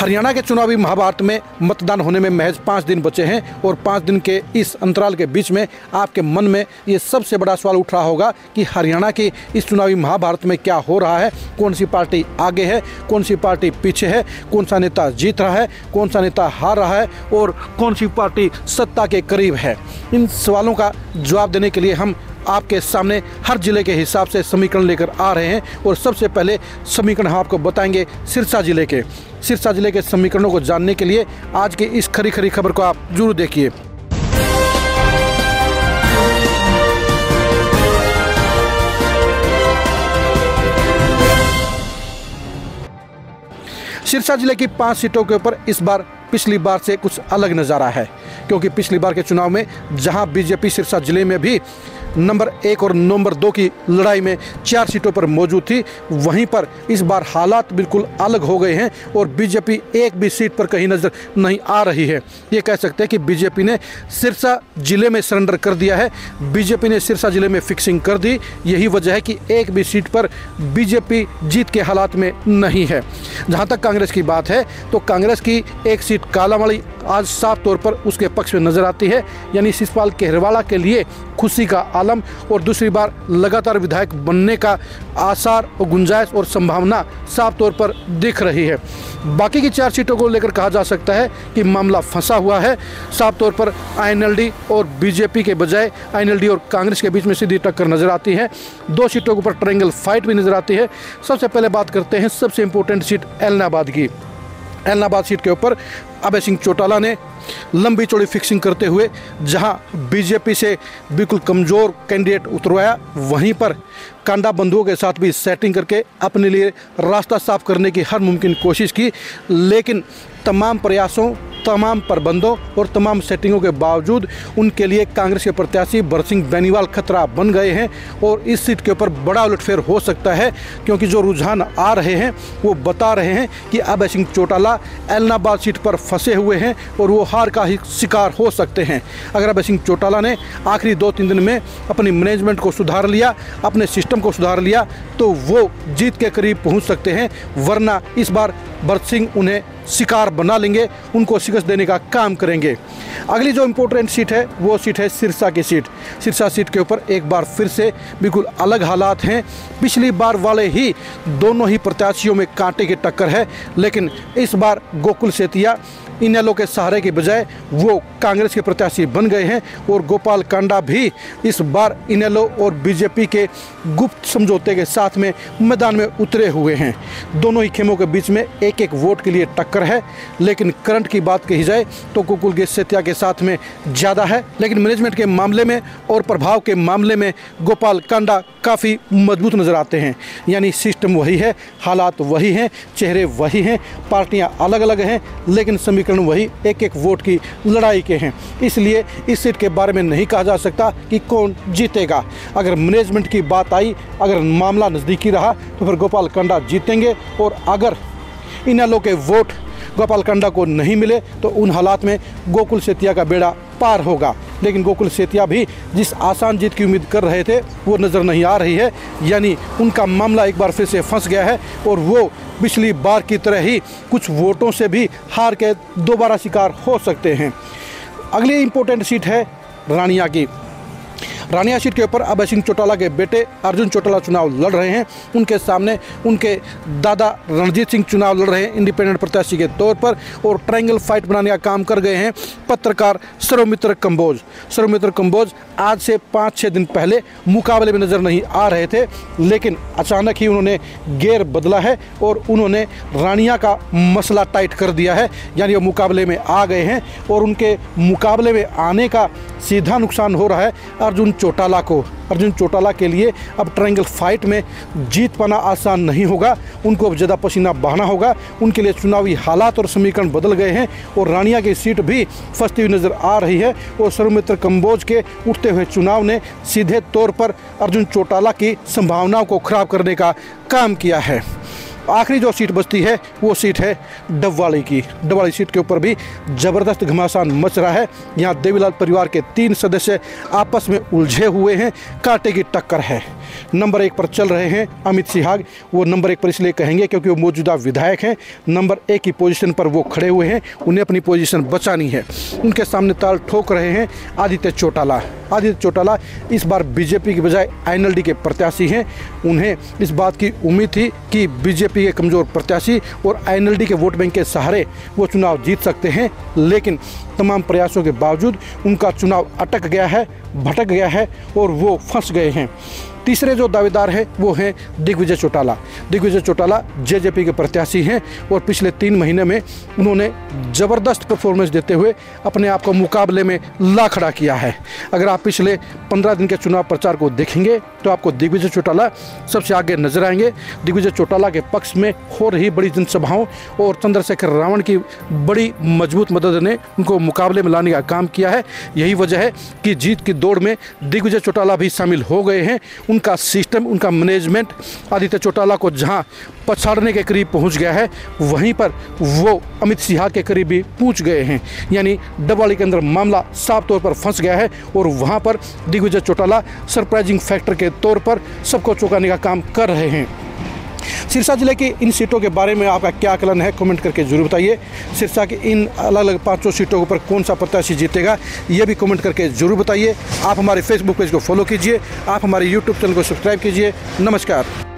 हरियाणा के चुनावी महाभारत में मतदान होने में महज 5 दिन बचे हैं और 5 दिन के इस अंतराल के बीच में आपके मन में ये सबसे बड़ा सवाल उठ रहा होगा कि हरियाणा के इस चुनावी महाभारत में क्या हो रहा है, कौन सी पार्टी आगे है, कौन सी पार्टी पीछे है, कौन सा नेता जीत रहा है, कौन सा नेता हार रहा है और कौन सी पार्टी सत्ता के करीब है। इन सवालों का जवाब देने के लिए हम आपके सामने हर जिले के हिसाब से समीकरण लेकर आ रहे हैं और सबसे पहले समीकरण हम आपको बताएंगे सिरसा जिले के समीकरणों को जानने के लिए आज की इस खरी खरी खबर को आप जरूर देखिए। सिरसा जिले की 5 सीटों के ऊपर इस बार पिछली बार से कुछ अलग नज़ारा है, क्योंकि पिछली बार के चुनाव में जहां बीजेपी सिरसा जिले में भी नंबर 1 और नंबर 2 की लड़ाई में 4 सीटों पर मौजूद थी, वहीं पर इस बार हालात बिल्कुल अलग हो गए हैं और बीजेपी एक भी सीट पर कहीं नज़र नहीं आ रही है। ये कह सकते हैं कि बीजेपी ने सिरसा जिले में सरेंडर कर दिया है, बीजेपी ने सिरसा जिले में फिक्सिंग कर दी। यही वजह है कि एक भी सीट पर बीजेपी जीत के हालात में नहीं है। जहाँ तक कांग्रेस की बात है तो कांग्रेस की एक सीट कालावाड़ी आज साफ तौर पर उसके पक्ष में नजर आती है, यानी शिषपाल केहरवाला के लिए खुशी का आलम और दूसरी बार लगातार विधायक बनने का आसार और गुंजाइश और संभावना साफ तौर पर दिख रही है। बाकी की 4 सीटों को लेकर कहा जा सकता है कि मामला फंसा हुआ है। साफ तौर पर आईएनएलडी और बीजेपी के बजाय आईएनएलडी और कांग्रेस के बीच में सीधी टक्कर नजर आती है। 2 सीटों के ऊपर ट्रायंगल फाइट भी नजर आती है। सबसे पहले बात करते हैं सबसे इंपॉर्टेंट सीट एलनाबाद की। एलनाबाद सीट के ऊपर अभय सिंह चौटाला ने लंबी चौड़ी फिक्सिंग करते हुए जहां बीजेपी से बिल्कुल कमज़ोर कैंडिडेट उतरवाया, वहीं पर कांडा बंधुओं के साथ भी सेटिंग करके अपने लिए रास्ता साफ करने की हर मुमकिन कोशिश की। लेकिन तमाम प्रयासों, तमाम प्रबंधों और तमाम सेटिंगों के बावजूद उनके लिए कांग्रेस के प्रत्याशी भरत सिंह बेनीवाल खतरा बन गए हैं और इस सीट के ऊपर बड़ा उलटफेर हो सकता है, क्योंकि जो रुझान आ रहे हैं वो बता रहे हैं कि अभय सिंह चौटाला एलनाबाद सीट पर फंसे हुए हैं और वो हार का ही शिकार हो सकते हैं। अगर अभय सिंह चौटाला ने आखिरी 2-3 दिन में अपनी मैनेजमेंट को सुधार लिया, अपने सिस्टम को सुधार लिया, तो वो जीत के करीब पहुंच सकते हैं, वरना इस बार भरत सिंह उन्हें शिकार बना लेंगे, उनको शिकस्त देने का काम करेंगे। अगली जो इम्पोर्टेंट सीट है वो सीट है सिरसा की सीट। सिरसा सीट के ऊपर एक बार फिर से बिल्कुल अलग हालात हैं। पिछली बार वाले ही दोनों ही प्रत्याशियों में कांटे की टक्कर है, लेकिन इस बार गोकुल सेतिया इनेलो के सहारे के बजाय वो कांग्रेस के प्रत्याशी बन गए हैं और गोपाल कांडा भी इस बार इनेलो और बीजेपी के गुप्त समझौते के साथ में मैदान में उतरे हुए हैं। दोनों ही खेमों के बीच में एक एक वोट के लिए टक्कर है, लेकिन करंट की बात कही जाए तो गोकुल सेतिया के साथ में ज़्यादा है, लेकिन मैनेजमेंट के मामले में और प्रभाव के मामले में गोपाल कांडा काफ़ी मजबूत नज़र आते हैं। यानी सिस्टम वही है, हालात वही हैं, चेहरे वही हैं, पार्टियाँ अलग अलग हैं, लेकिन समीकरण वही एक एक वोट की लड़ाई के हैं। इसलिए इस सीट के बारे में नहीं कहा जा सकता कि कौन जीतेगा। अगर मैनेजमेंट की बात आई, अगर मामला नज़दीकी रहा तो फिर गोपाल कांडा जीतेंगे, और अगर इनेलो के वोट गोपाल कांडा को नहीं मिले तो उन हालात में गोकुल सेतिया का बेड़ा पार होगा। लेकिन गोकुल सेतिया भी जिस आसान जीत की उम्मीद कर रहे थे वो नज़र नहीं आ रही है, यानी उनका मामला एक बार फिर से फंस गया है और वो पिछली बार की तरह ही कुछ वोटों से भी हार के दोबारा शिकार हो सकते हैं। अगली इम्पोर्टेंट सीट है रानिया की। रानिया सीट के ऊपर अभय सिंह चौटाला के बेटे अर्जुन चौटाला चुनाव लड़ रहे हैं। उनके सामने उनके दादा रणजीत सिंह चुनाव लड़ रहे हैं इंडिपेंडेंट प्रत्याशी के तौर पर, और ट्रायंगल फाइट बनाने का काम कर गए हैं पत्रकार सर्वमित्र कंबोज। सर्वमित्र कंबोज आज से 5-6 दिन पहले मुकाबले में नज़र नहीं आ रहे थे, लेकिन अचानक ही उन्होंने गेयर बदला है और उन्होंने रानिया का मसला टाइट कर दिया है, यानी वो मुकाबले में आ गए हैं और उनके मुकाबले में आने का सीधा नुकसान हो रहा है अर्जुन चौटाला को। अर्जुन चौटाला के लिए अब ट्रायंगल फाइट में जीत पाना आसान नहीं होगा, उनको अब ज़्यादा पसीना बहाना होगा। उनके लिए चुनावी हालात और समीकरण बदल गए हैं और रानिया की सीट भी फंसती हुई नज़र आ रही है, और सर्वमित्र कंबोज के उठते हुए चुनाव ने सीधे तौर पर अर्जुन चौटाला की संभावनाओं को खराब करने का काम किया है। आखिरी जो सीट बचती है वो सीट है डबवाली की। डबवाली सीट के ऊपर भी ज़बरदस्त घमासान मच रहा है। यहाँ देवीलाल परिवार के 3 सदस्य आपस में उलझे हुए हैं, कांटे की टक्कर है। नंबर 1 पर चल रहे हैं अमित सिहाग। वो नंबर 1 पर इसलिए कहेंगे क्योंकि वो मौजूदा विधायक हैं, नंबर 1 की पोजीशन पर वो खड़े हुए हैं, उन्हें अपनी पोजीशन बचानी है। उनके सामने ताल ठोक रहे हैं आदित्य चौटाला। आदित्य चौटाला इस बार बीजेपी की बजाय आईएनएलडी के प्रत्याशी हैं। उन्हें इस बात की उम्मीद थी कि बीजेपी के कमज़ोर प्रत्याशी और आईएनएलडी के वोट बैंक के सहारे वो चुनाव जीत सकते हैं, लेकिन तमाम प्रयासों के बावजूद उनका चुनाव अटक गया है, भटक गया है और वो फंस गए हैं। तीसरे जो दावेदार हैं वो हैं दिग्विजय चौटाला। दिग्विजय चौटाला जेजेपी के प्रत्याशी हैं और पिछले 3 महीने में उन्होंने ज़बरदस्त परफॉर्मेंस देते हुए अपने आप को मुकाबले में ला खड़ा किया है। अगर आप पिछले 15 दिन के चुनाव प्रचार को देखेंगे तो आपको दिग्विजय चौटाला सबसे आगे नजर आएंगे। दिग्विजय चौटाला के पक्ष में हो रही बड़ी जनसभाओं और चंद्रशेखर रावण की बड़ी मजबूत मदद ने उनको मुकाबले में लाने का काम किया है। यही वजह है कि जीत की दौड़ में दिग्विजय चौटाला भी शामिल हो गए हैं। उनका सिस्टम, उनका मैनेजमेंट आदित्य चौटाला को जहां पछाड़ने के करीब पहुंच गया है, वहीं पर वो अमित सिहाग के करीब भी पहुंच गए हैं। यानी डबवाली के अंदर मामला साफ तौर पर फंस गया है और वहां पर दिग्विजय चौटाला सरप्राइजिंग फैक्टर के तौर पर सबको चौंकाने का काम कर रहे हैं। सिरसा जिले की इन सीटों के बारे में आपका क्या आकलन है, कमेंट करके जरूर बताइए। सिरसा की इन अलग अलग 5 सीटों पर कौन सा प्रत्याशी जीतेगा, ये भी कमेंट करके जरूर बताइए। आप हमारे फेसबुक पेज को फॉलो कीजिए, आप हमारे यूट्यूब चैनल को सब्सक्राइब कीजिए। नमस्कार।